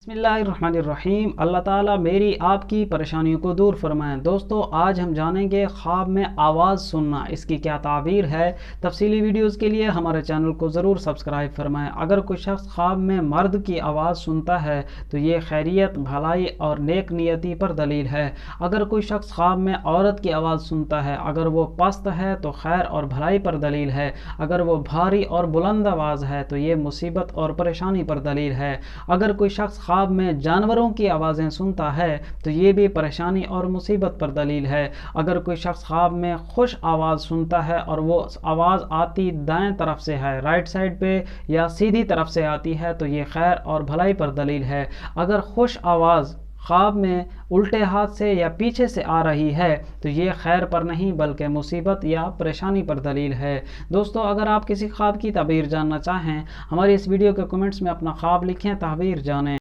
बिस्मिल्लाहिर्रहमानिर्रहीम। अल्लाह ताला मेरी आपकी परेशानियों को दूर फरमाएं। दोस्तों, आज हम जानेंगे ख्वाब में आवाज़ सुनना, इसकी क्या ताबीर है। तफसीली वीडियोस के लिए हमारे चैनल को ज़रूर सब्सक्राइब फरमाएं। अगर कोई शख्स ख्वाब में मर्द की आवाज़ सुनता है तो ये खैरियत, भलाई और नेक नियति पर दलील है। अगर कोई शख्स ख्वाब में औरत की आवाज़ सुनता है, अगर वो पस्त है तो खैर और भलाई पर दलील है। अगर वो भारी और बुलंद आवाज़ है तो ये मुसीबत और परेशानी पर दलील है। अगर कोई शख्स ख्वाब में जानवरों की आवाज़ें सुनता है तो ये भी परेशानी और मुसीबत पर दलील है। अगर कोई शख्स ख्वाब में खुश आवाज़ सुनता है और वो आवाज़ आती दाएं तरफ से है, राइट साइड पे या सीधी तरफ से आती है, तो ये खैर और भलाई पर दलील है। अगर खुश आवाज़ ख्वाब में उल्टे हाथ से या पीछे से आ रही है तो ये खैर पर नहीं बल्कि मुसीबत या परेशानी पर दलील है। दोस्तों, अगर आप किसी ख्वाब की ताबीर जानना चाहें, हमारी इस वीडियो के कमेंट्स में अपना ख्वाब लिखें, ताबीर जानें।